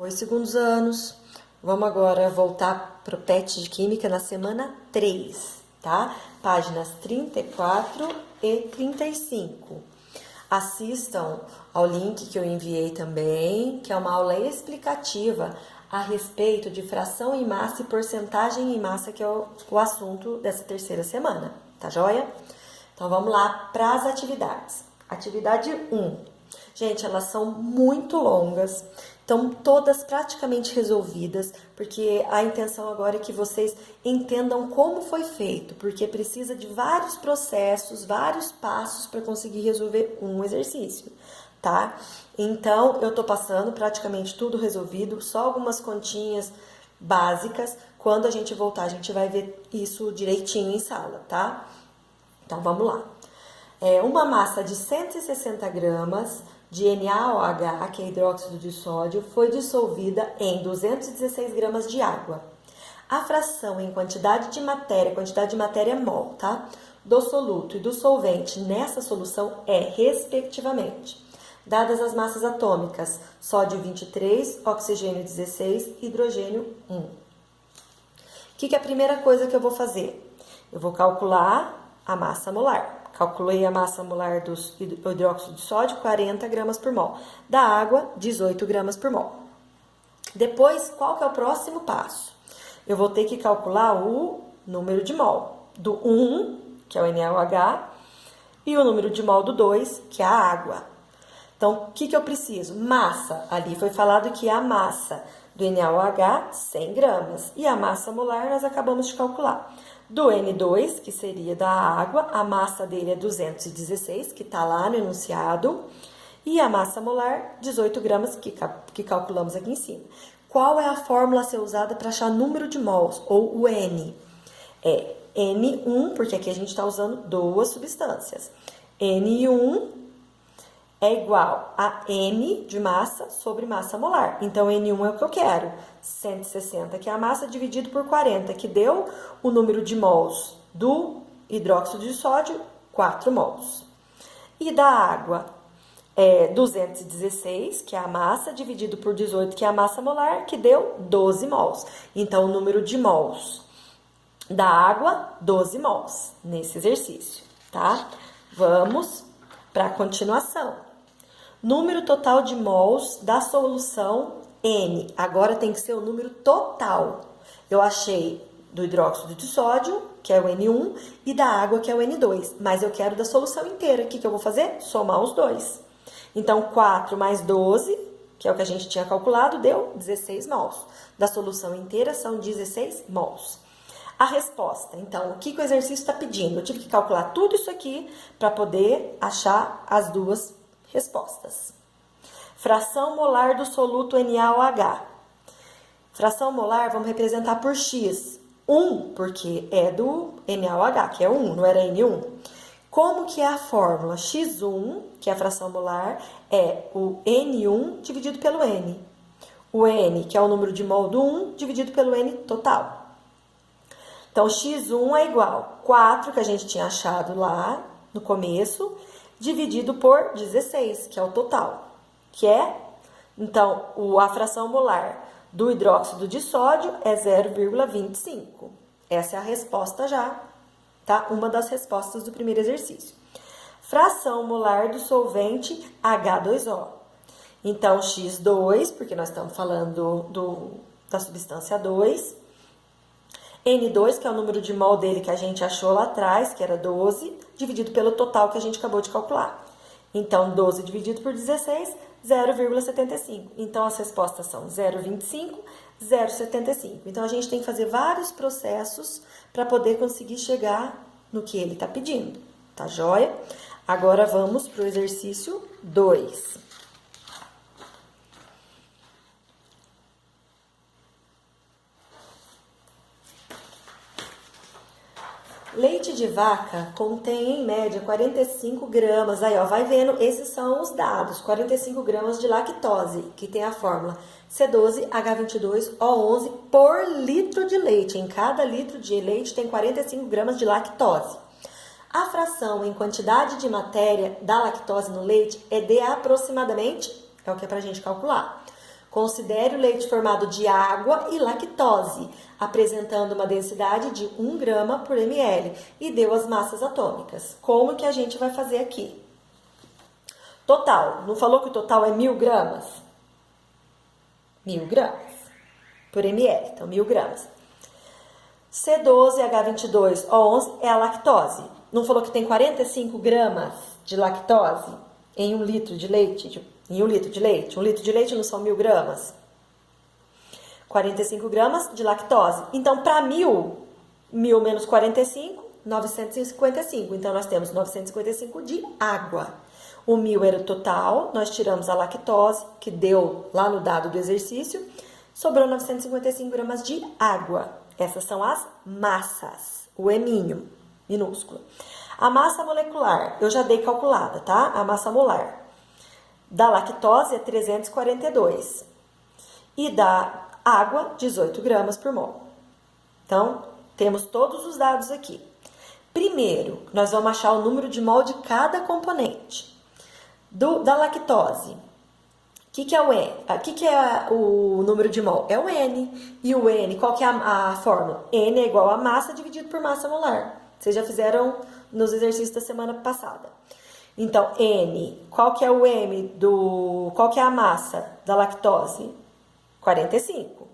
Oi, segundos anos. Vamos agora voltar para o PET de Química na semana 3, tá? Páginas 34 e 35. Assistam ao link que eu enviei também, que é uma aula explicativa a respeito de fração em massa e porcentagem em massa, que é o assunto dessa terceira semana, tá joia? Então vamos lá para as atividades. Atividade 1. Gente, elas são muito longas, estão todas praticamente resolvidas, porque a intenção agora é que vocês entendam como foi feito, porque precisa de vários processos, vários passos para conseguir resolver um exercício, tá? Então, eu tô passando praticamente tudo resolvido, só algumas continhas básicas. Quando a gente voltar, a gente vai ver isso direitinho em sala, tá? Então, vamos lá. Uma massa de 160 gramas de NaOH, que é hidróxido de sódio, foi dissolvida em 216 gramas de água. A fração em quantidade de matéria mol, tá? Do soluto e do solvente nessa solução é, respectivamente, dadas as massas atômicas, sódio 23, oxigênio 16, hidrogênio 1. O que é a primeira coisa que eu vou fazer? Eu vou calcular a massa molar. Calculei a massa molar do hidróxido de sódio, 40 gramas por mol. Da água, 18 gramas por mol. Depois, qual que é o próximo passo? Eu vou ter que calcular o número de mol do 1, que é o NaOH, e o número de mol do 2, que é a água. Então, o que eu preciso? Massa. Ali foi falado que a massa do NaOH, 100 gramas. E a massa molar, nós acabamos de calcular. Do N2, que seria da água, a massa dele é 216, que está lá no enunciado. E a massa molar, 18 gramas, que calculamos aqui em cima. Qual é a fórmula a ser usada para achar número de mols, ou o N? É N1, porque aqui a gente está usando duas substâncias. N1 é igual a N de massa sobre massa molar. Então, N1 é o que eu quero. 160, que é a massa, dividido por 40, que deu o número de mols do hidróxido de sódio, 4 mols. E da água, 216, que é a massa, dividido por 18, que é a massa molar, que deu 12 mols. Então, o número de mols da água, 12 mols, nesse exercício, tá? Vamos para a continuação. Número total de mols da solução N. Agora tem que ser o número total. Eu achei do hidróxido de sódio, que é o N1, e da água, que é o N2. Mas eu quero da solução inteira. O que eu vou fazer? Somar os dois. Então, 4 mais 12, que é o que a gente tinha calculado, deu 16 mols. Da solução inteira são 16 mols. A resposta. Então, o que o exercício está pedindo? Eu tive que calcular tudo isso aqui para poder achar as duas respostas. Fração molar do soluto NaOH. Fração molar vamos representar por X. 1, porque é do NaOH, que é 1, não era N1. Como que é a fórmula? X1, que é a fração molar, é o N1 dividido pelo N. O N, que é o número de mol do 1, dividido pelo N total. Então, X1 é igual a 4, que a gente tinha achado lá no começo, dividido por 16, que é o total, que é, então, a fração molar do hidróxido de sódio é 0,25. Essa é a resposta já, tá? Uma das respostas do primeiro exercício. Fração molar do solvente H2O. Então, X2, porque nós estamos falando da substância 2, N2, que é o número de mol dele que a gente achou lá atrás, que era 12, dividido pelo total que a gente acabou de calcular. Então, 12 dividido por 16, 0,75. Então, as respostas são 0,25, 0,75. Então, a gente tem que fazer vários processos para poder conseguir chegar no que ele está pedindo. Tá joia? Agora, vamos para o exercício 2. Leite de vaca contém, em média, 45 gramas. Aí, ó, vai vendo, esses são os dados. 45 gramas de lactose, que tem a fórmula C12H22O11 por litro de leite. Em cada litro de leite tem 45 gramas de lactose. A fração em quantidade de matéria da lactose no leite é de aproximadamente, é o que é pra gente calcular, Considere o leite formado de água e lactose, apresentando uma densidade de 1 grama por ml e deu as massas atômicas. Como que a gente vai fazer aqui? Total, não falou que o total é 1.000 gramas? 1.000 gramas por ml, então 1.000 gramas. C12H22O11 é a lactose. Não falou que tem 45 gramas de lactose em 1 litro de leite? Em 1 litro de leite? 1 litro de leite não são 1.000 gramas? 45 gramas de lactose. Então, para 1.000, 1.000 menos 45, 955. Então, nós temos 955 de água. O 1.000 era o total, nós tiramos a lactose, que deu lá no dado do exercício, sobrou 955 gramas de água. Essas são as massas, o eminho, minúsculo. A massa molecular, eu já dei calculada, tá? A massa molar da lactose é 342 e da água, 18 gramas por mol. Então, temos todos os dados aqui. Primeiro, nós vamos achar o número de mol de cada componente. Da lactose, o que é o N? O que é o número de mol? É o N. E o N, qual que é a fórmula? N é igual a massa dividido por massa molar. Vocês já fizeram nos exercícios da semana passada. Então, N, qual que é o M qual que é a massa da lactose? 45.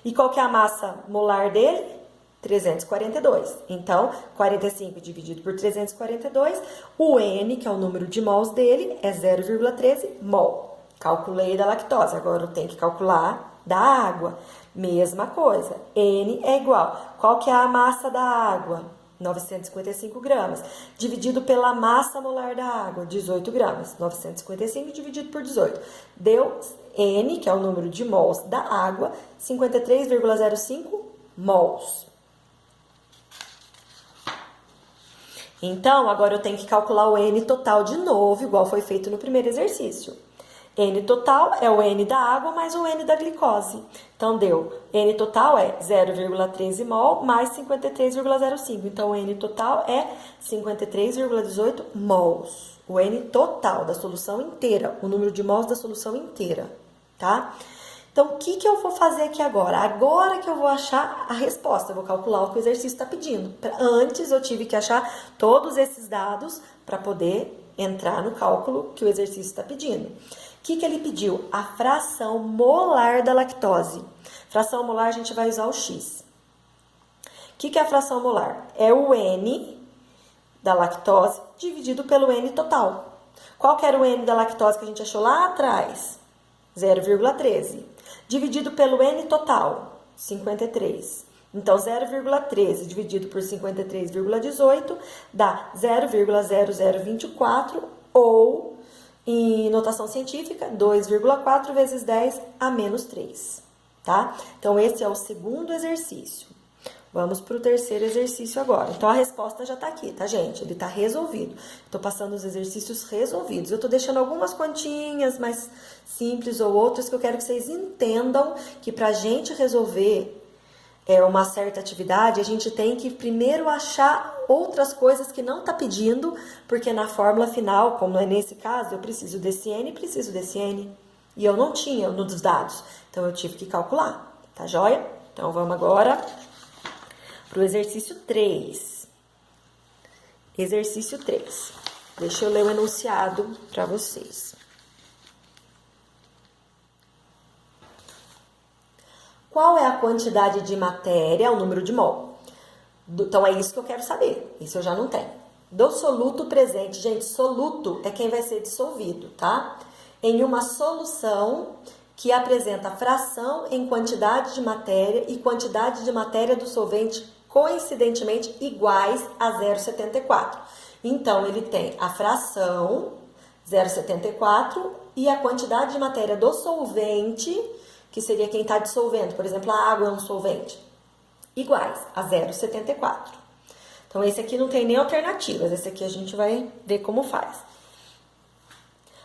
E qual que é a massa molar dele? 342. Então, 45 dividido por 342, o N, que é o número de mols dele, é 0,13 mol. Calculei da lactose, agora eu tenho que calcular da água. Mesma coisa, N é igual. Qual que é a massa da água? 955 gramas. Dividido pela massa molar da água, 18 gramas. 955 dividido por 18. Deu N, que é o número de mols da água, 53,05 mols. Então, agora eu tenho que calcular o N total de novo, igual foi feito no primeiro exercício. N total é o N da água mais o N da glicose. Então, deu N total é 0,13 mol mais 53,05. Então, o N total é 53,18 mols. O N total da solução inteira, o número de mols da solução inteira, tá? Então, o que eu vou fazer aqui agora? Agora que eu vou achar a resposta, eu vou calcular o que o exercício está pedindo. Antes, eu tive que achar todos esses dados para poder entrar no cálculo que o exercício está pedindo. O que ele pediu? A fração molar da lactose. Fração molar, a gente vai usar o X. O que é a fração molar? É o N da lactose dividido pelo N total. Qual que era o N da lactose que a gente achou lá atrás? 0,13. Dividido pelo N total, 53. Então, 0,13 dividido por 53,18 dá 0,0024 ou, em notação científica, 2,4 vezes 10 a menos 3, tá? Então, esse é o segundo exercício. Vamos para o terceiro exercício agora. Então, a resposta já está aqui, tá, gente? Ele está resolvido. Estou passando os exercícios resolvidos. Eu estou deixando algumas continhas mais simples ou outras que eu quero que vocês entendam que para a gente resolver uma certa atividade, a gente tem que primeiro achar outras coisas que não está pedindo, porque na fórmula final, como é nesse caso, eu preciso desse N e preciso desse N. E eu não tinha nos dados, então eu tive que calcular, tá joia? Então, vamos agora para o exercício 3. Exercício 3. Deixa eu ler o enunciado para vocês. Qual é a quantidade de matéria, o número de mol? Então, é isso que eu quero saber. Isso eu já não tenho. Do soluto presente. Gente, soluto é quem vai ser dissolvido, tá? Em uma solução que apresenta fração em quantidade de matéria e quantidade de matéria do solvente coincidentemente iguais a 0,74. Então, ele tem a fração 0,74 e a quantidade de matéria do solvente, que seria quem está dissolvendo. Por exemplo, a água é um solvente. Iguais a 0,74. Então, esse aqui não tem nem alternativas. Esse aqui a gente vai ver como faz.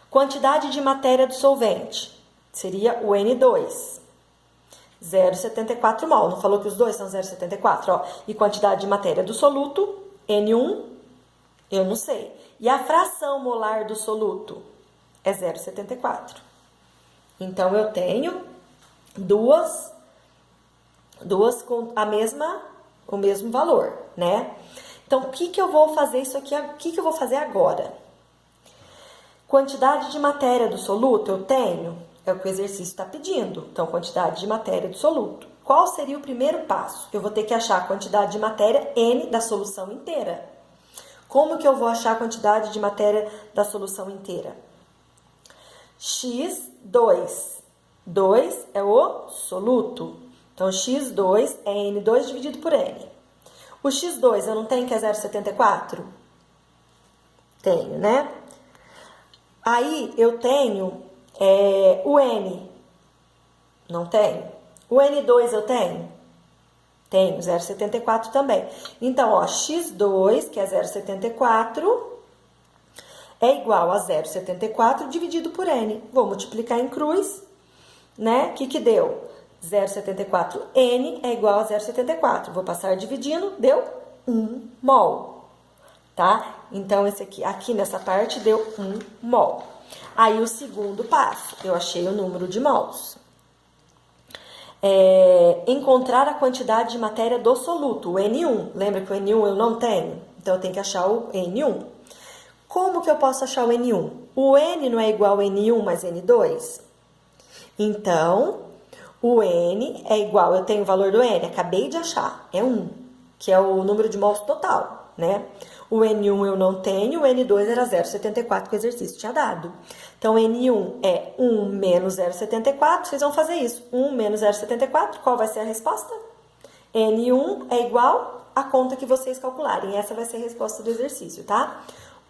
Quantidade de matéria do solvente seria o N2. 0,74 mol. Não falou que os dois são 0,74? Ó. E quantidade de matéria do soluto, N1, eu não sei. E a fração molar do soluto é 0,74. Então, eu tenho duas com o mesmo valor, né? Então, o que que eu vou fazer isso aqui? O que que eu vou fazer agora? Quantidade de matéria do soluto eu tenho, é o que o exercício está pedindo. Então, quantidade de matéria do soluto. Qual seria o primeiro passo? Eu vou ter que achar a quantidade de matéria N da solução inteira. Como que eu vou achar a quantidade de matéria da solução inteira? X2. 2 é o soluto. Então, X2 é N2 dividido por N. O X2 eu não tenho que é 0,74? Tenho, né? Aí, eu tenho o N. Não tenho. O N2 eu tenho? Tenho, 0,74 também. Então, ó, X2, que é 0,74, é igual a 0,74 dividido por N. Vou multiplicar em cruz, né? O que deu? 0,74. N é igual a 0,74. Vou passar dividindo, deu 1 mol, tá? Então, esse aqui nessa parte deu 1 mol. Aí, o segundo passo, eu achei o número de mols. Encontrar a quantidade de matéria do soluto, o N1. Lembra que o N1 eu não tenho? Então, eu tenho que achar o N1. Como que eu posso achar o N1? O N não é igual a N1 mais N2? Então, o N é igual, eu tenho o valor do N, acabei de achar, é 1, que é o número de mols total, né? O N1 eu não tenho, o N2 era 0,74 que o exercício tinha dado. Então, N1 é 1 menos 0,74, vocês vão fazer isso. 1 menos 0,74, qual vai ser a resposta? N1 é igual à conta que vocês calcularem. Essa vai ser a resposta do exercício, tá?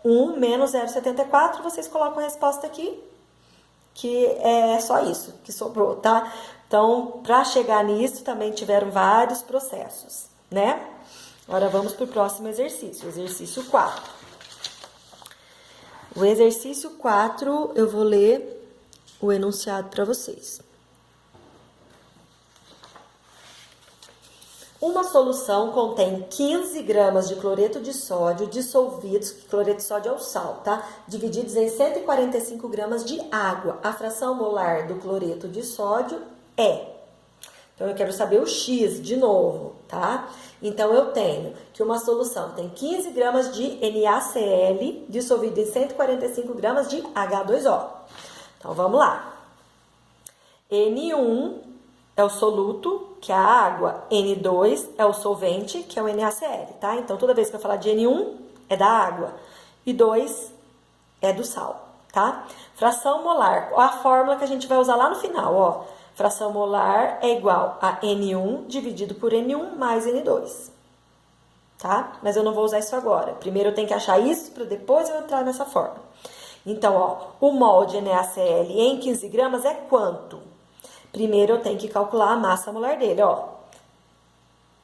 1 menos 0,74, vocês colocam a resposta aqui, que é só isso que sobrou, tá? Então, para chegar nisso, também tiveram vários processos, né? Agora, vamos para o próximo exercício, exercício 4. O exercício 4, eu vou ler o enunciado para vocês. Uma solução contém 15 gramas de cloreto de sódio dissolvidos, cloreto de sódio é o sal, tá? Divididos em 145 gramas de água. A fração molar do cloreto de sódio é. Então, eu quero saber o X de novo, tá? Então, eu tenho que uma solução tem 15 gramas de NaCl dissolvido em 145 gramas de H2O. Então, vamos lá. N1 é o soluto, que é a água. N2 é o solvente, que é o NaCl, tá? Então, toda vez que eu falar de N1, é da água. E 2 é do sal, tá? Fração molar, a fórmula que a gente vai usar lá no final, ó. Fração molar é igual a N1 dividido por N1 mais N2, tá? Mas eu não vou usar isso agora. Primeiro eu tenho que achar isso para depois eu entrar nessa fórmula. Então, ó, o mol de NaCl em 15 gramas é quanto? Primeiro eu tenho que calcular a massa molar dele, ó.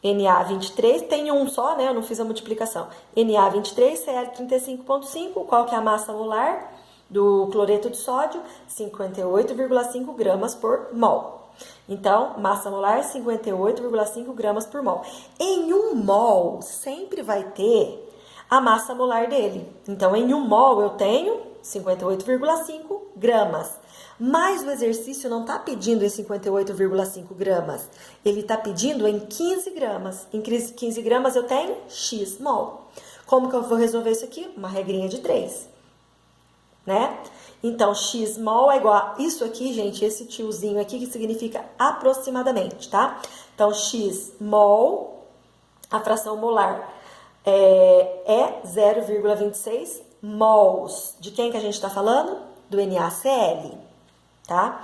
Na23, tem um só, né? Eu não fiz a multiplicação. Na23, Cl35,5, qual que é a massa molar do cloreto de sódio? 58,5 gramas por mol. Então, massa molar, 58,5 gramas por mol. Em 1 mol, sempre vai ter a massa molar dele. Então, em 1 mol, eu tenho 58,5 gramas. Mas o exercício não está pedindo em 58,5 gramas. Ele está pedindo em 15 gramas. Em 15 gramas, eu tenho X mol. Como que eu vou resolver isso aqui? Uma regrinha de 3. Né? Então, X mol é igual a isso aqui, gente, esse tiozinho aqui, que significa aproximadamente, tá? Então, X mol, a fração molar é 0,26 mols. De quem que a gente está falando? Do NaCl, tá?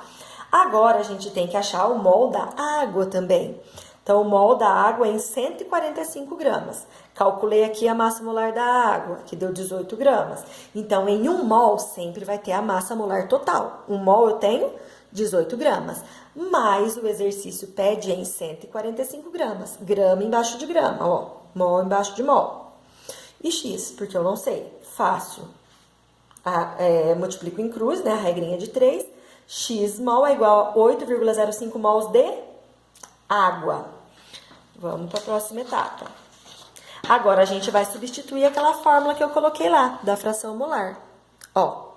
Agora, a gente tem que achar o mol da água também. Então, o mol da água é em 145 gramas. Calculei aqui a massa molar da água, que deu 18 gramas. Então, em 1 mol, sempre vai ter a massa molar total. 1 mol eu tenho 18 gramas. Mas o exercício pede em 145 gramas. Grama embaixo de grama, ó. Mol embaixo de mol. E X, porque eu não sei. Fácil. Multiplico em cruz, né? A regrinha de 3. X mol é igual a 8,05 mols de água. Vamos para a próxima etapa. Agora, a gente vai substituir aquela fórmula que eu coloquei lá, da fração molar. Ó,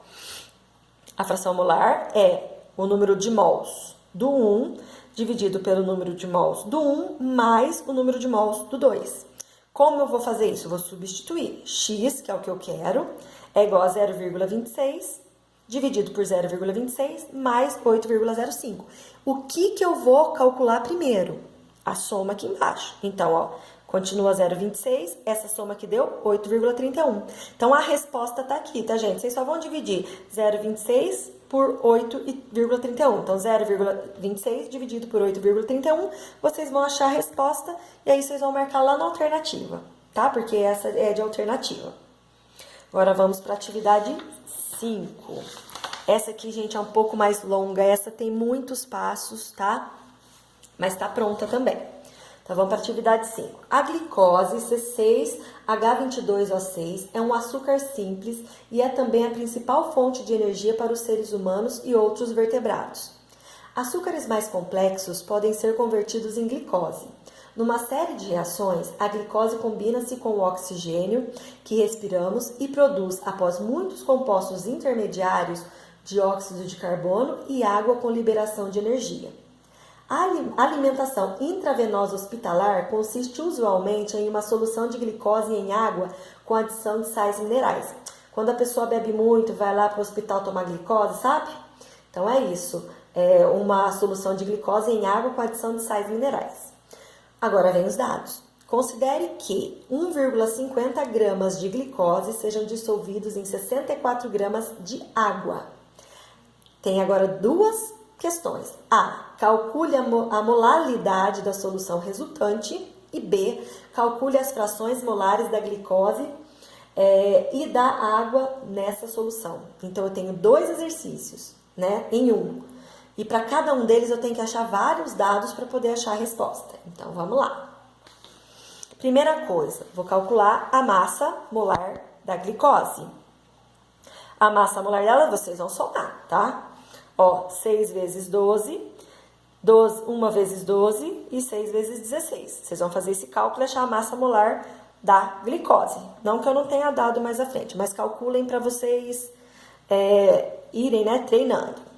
a fração molar é o número de mols do 1 dividido pelo número de mols do 1 mais o número de mols do 2. Como eu vou fazer isso? Eu vou substituir x, que é o que eu quero, é igual a 0,26 dividido por 0,26 mais 8,05. O que eu vou calcular primeiro? A soma aqui embaixo. Então, ó, continua 0,26, essa soma aqui deu 8,31. Então, a resposta tá aqui, tá, gente? Vocês só vão dividir 0,26 por 8,31. Então, 0,26 dividido por 8,31, vocês vão achar a resposta e aí vocês vão marcar lá na alternativa, tá? Porque essa é de alternativa. Agora, vamos para a atividade 5. Essa aqui, gente, é um pouco mais longa, essa tem muitos passos, tá? Mas tá pronta também. Então, vamos para a atividade 5. A glicose C6H22O6 é um açúcar simples e é também a principal fonte de energia para os seres humanos e outros vertebrados. Açúcares mais complexos podem ser convertidos em glicose. Numa série de reações, a glicose combina-se com o oxigênio que respiramos e produz, após muitos compostos intermediários, dióxido de carbono e água com liberação de energia. A alimentação intravenosa hospitalar consiste usualmente em uma solução de glicose em água com adição de sais minerais. Quando a pessoa bebe muito, vai lá para o hospital tomar glicose, sabe? Então é isso, é uma solução de glicose em água com adição de sais minerais. Agora vem os dados. Considere que 1,50 gramas de glicose sejam dissolvidos em 64 gramas de água. Tem agora duas questões. A. Calcule a molaridade da solução resultante. E B. Calcule as frações molares da glicose e da água nessa solução. Então, eu tenho dois exercícios, né, em um. E para cada um deles, eu tenho que achar vários dados para poder achar a resposta. Então, vamos lá. Primeira coisa, vou calcular a massa molar da glicose. A massa molar dela, vocês vão somar, tá? Ó, 6 vezes 12, 1 vezes 12 e 6 vezes 16. Vocês vão fazer esse cálculo e achar a massa molar da glicose. Não que eu não tenha dado mais à frente, mas calculem para vocês irem, né, treinando.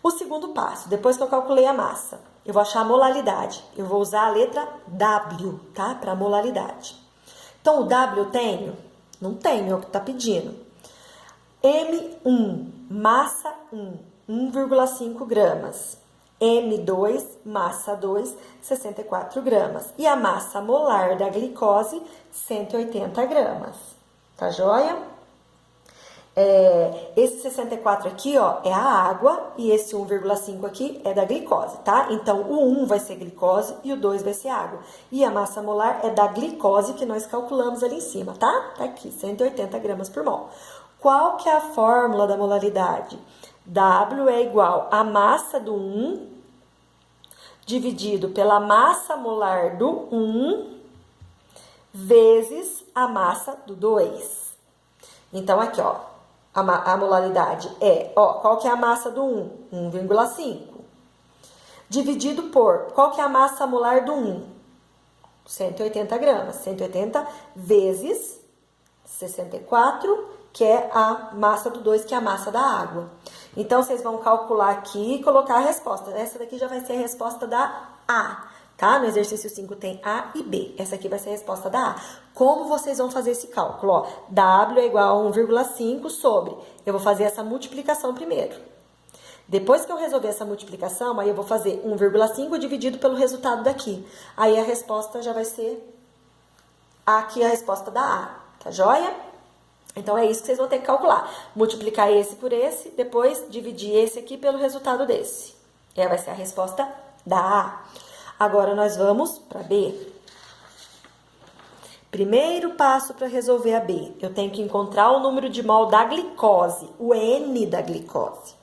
O segundo passo, depois que eu calculei a massa, eu vou achar a molaridade. Eu vou usar a letra W, tá? Para molaridade. Então, o W eu tenho? Não tenho, é o que tá pedindo. M1, massa 1, 1,5 gramas. M2, massa 2, 64 gramas. E a massa molar da glicose, 180 gramas. Tá joia? Esse 64 aqui, ó, é a água e esse 1,5 aqui é da glicose, tá? Então, o 1 vai ser glicose e o 2 vai ser água. E a massa molar é da glicose que nós calculamos ali em cima, tá? Tá aqui, 180 gramas por mol. Qual que é a fórmula da molaridade? W é igual a massa do 1 dividido pela massa molar do 1 vezes a massa do 2. Então, aqui, ó, a molaridade é, ó, qual que é a massa do 1? 1,5. Dividido por, qual que é a massa molar do 1? 180 gramas. 180 vezes 64, que é a massa do 2, que é a massa da água. Então, vocês vão calcular aqui e colocar a resposta. Essa daqui já vai ser a resposta da A, tá? No exercício 5 tem A e B. Essa aqui vai ser a resposta da A. Como vocês vão fazer esse cálculo? Ó, W é igual a 1,5 sobre... Eu vou fazer essa multiplicação primeiro. Depois que eu resolver essa multiplicação, aí eu vou fazer 1,5 dividido pelo resultado daqui. Aí a resposta já vai ser aqui a resposta da A, tá joia? Então, é isso que vocês vão ter que calcular. Multiplicar esse por esse, depois dividir esse aqui pelo resultado desse. E aí vai ser a resposta da A. Agora, nós vamos para B. Primeiro passo para resolver a B. Eu tenho que encontrar o número de mol da glicose, o N da glicose.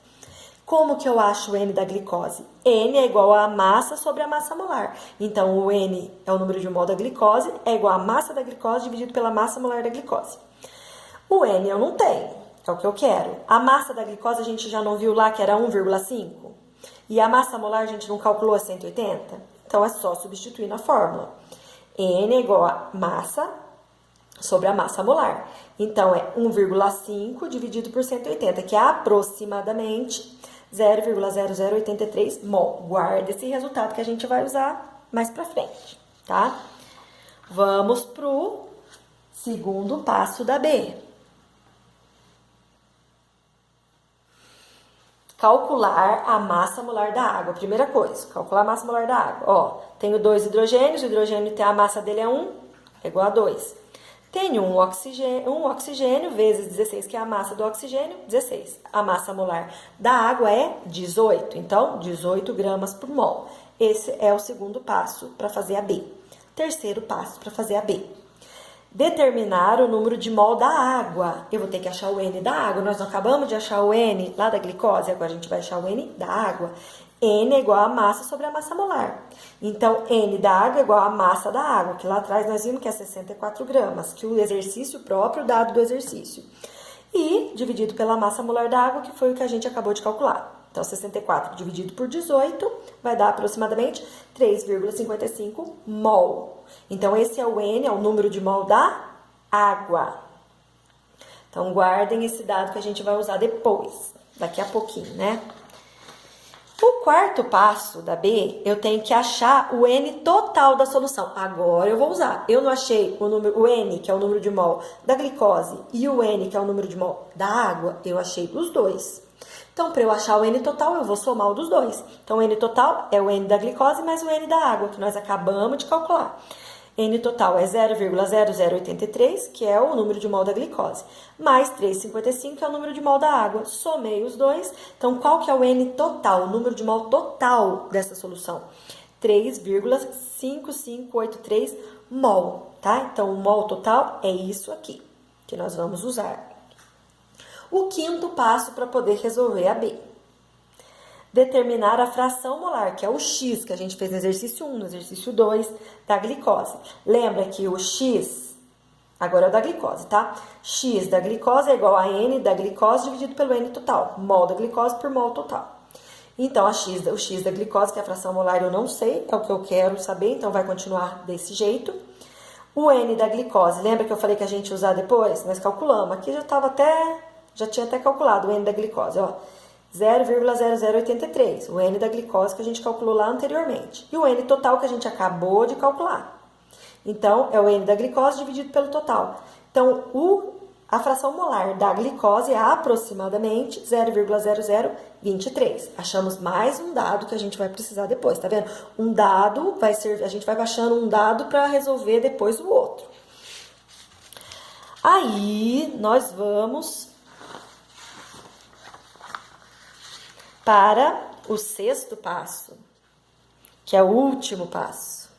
Como que eu acho o N da glicose? N é igual a massa sobre a massa molar. Então, o N é o número de mol da glicose, é igual a massa da glicose dividido pela massa molar da glicose. O N eu não tenho, é o que eu quero. A massa da glicose a gente já não viu lá que era 1,5? E a massa molar a gente não calculou a 180? Então, é só substituir na fórmula. N é igual a massa sobre a massa molar. Então, é 1,5 dividido por 180, que é aproximadamente 0,0083 mol. Guarda esse resultado que a gente vai usar mais pra frente, tá? Vamos pro segundo passo da B. Calcular a massa molar da água. Primeira coisa, calcular a massa molar da água. Ó, tenho 2 hidrogênios, o hidrogênio tem a massa dele é 1, é igual a 2. Tenho um oxigênio vezes 16, que é a massa do oxigênio, 16. A massa molar da água é 18, então 18 gramas por mol. Esse é o segundo passo para fazer a B. Terceiro passo para fazer a B. Determinar o número de mol da água. Eu vou ter que achar o N da água. Nós não acabamos de achar o N lá da glicose, agora a gente vai achar o N da água. N é igual a massa sobre a massa molar. Então, N da água é igual a massa da água, que lá atrás nós vimos que é 64 gramas, que o exercício próprio dado do exercício. E dividido pela massa molar da água, que foi o que a gente acabou de calcular. Então, 64 dividido por 18 vai dar aproximadamente 3,55 mol. Então, esse é o N, é o número de mol da água. Então, guardem esse dado que a gente vai usar depois, daqui a pouquinho, né? O quarto passo da B, eu tenho que achar o N total da solução. Agora eu vou usar. Eu não achei o N, que é o número de mol da glicose, e o N, que é o número de mol da água, eu achei dos dois. Então, para eu achar o N total, eu vou somar o dos dois. Então, o N total é o N da glicose mais o N da água, que nós acabamos de calcular. N total é 0,0083, que é o número de mol da glicose, mais 3,55, que é o número de mol da água. Somei os dois. Então, qual que é o N total, o número de mol total dessa solução? 3,5583 mol, tá? Então, o mol total é isso aqui, que nós vamos usar. O quinto passo para poder resolver a B. Determinar a fração molar, que é o X, que a gente fez no exercício 1, no exercício 2, da glicose. Lembra que o X, agora é o da glicose, tá? X da glicose é igual a N da glicose dividido pelo N total. Mol da glicose por mol total. Então, o X da glicose, que é a fração molar, eu não sei, é o que eu quero saber, então vai continuar desse jeito. O N da glicose, lembra que eu falei que a gente ia usar depois? Nós calculamos. Aqui já tinha até calculado o N da glicose, ó. 0,0083, o N da glicose que a gente calculou lá anteriormente. E o N total que a gente acabou de calcular. Então, é o N da glicose dividido pelo total. Então, a fração molar da glicose é aproximadamente 0,0023. Achamos mais um dado que a gente vai precisar depois, tá vendo? Um dado vai ser, a gente vai baixando um dado para resolver depois o outro. Aí, nós vamos para o sexto passo, que é o último passo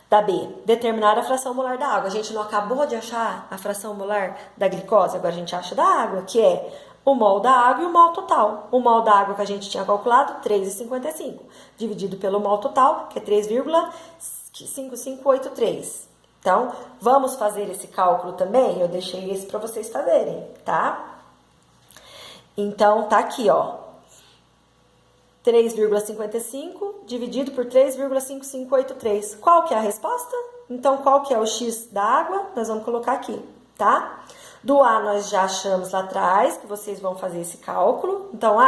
da B, determinar a fração molar da água. A gente não acabou de achar a fração molar da glicose, agora a gente acha da água, que é o mol da água e o mol total. O mol da água que a gente tinha calculado, 3,55, dividido pelo mol total, que é 3,5583. Então, vamos fazer esse cálculo também? Eu deixei esse para vocês fazerem, tá? Então, tá aqui, ó. 3,55 dividido por 3,5583. Qual que é a resposta? Então, qual que é o X da água? Nós vamos colocar aqui, tá? Do A nós já achamos lá atrás, que vocês vão fazer esse cálculo. Então,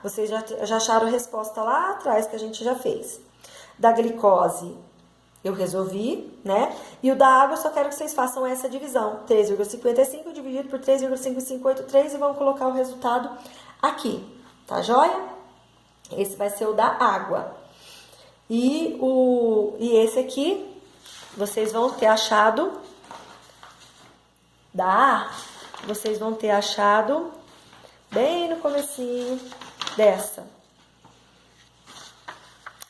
vocês já acharam a resposta lá atrás, que a gente já fez. Da glicose, eu resolvi, né? E o da água, eu só quero que vocês façam essa divisão. 3,55 dividido por 3,5583 e vão colocar o resultado aqui, tá joia? Esse vai ser o da água. E esse aqui, vocês vão ter achado da A, vocês vão ter achado bem no comecinho dessa.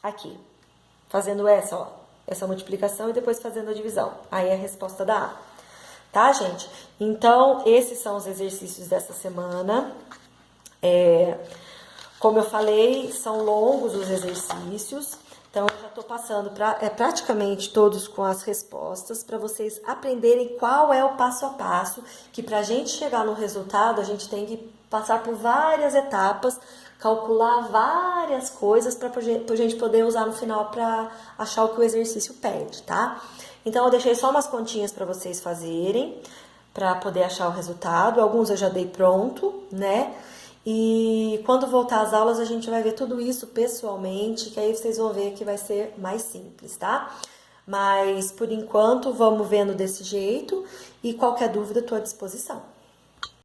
Aqui. Fazendo essa, ó. Essa multiplicação e depois fazendo a divisão. Aí é a resposta da A. Tá, gente? Então, esses são os exercícios dessa semana. Como eu falei, são longos os exercícios, então eu já estou passando praticamente todos com as respostas para vocês aprenderem qual é o passo a passo, que para a gente chegar no resultado, a gente tem que passar por várias etapas, calcular várias coisas para a gente poder usar no final para achar o que o exercício pede, tá? Então eu deixei só umas continhas para vocês fazerem, para poder achar o resultado. Alguns eu já dei pronto, né? E quando voltar às aulas, a gente vai ver tudo isso pessoalmente, que aí vocês vão ver que vai ser mais simples, tá? Mas, por enquanto, vamos vendo desse jeito e qualquer dúvida, estou à disposição.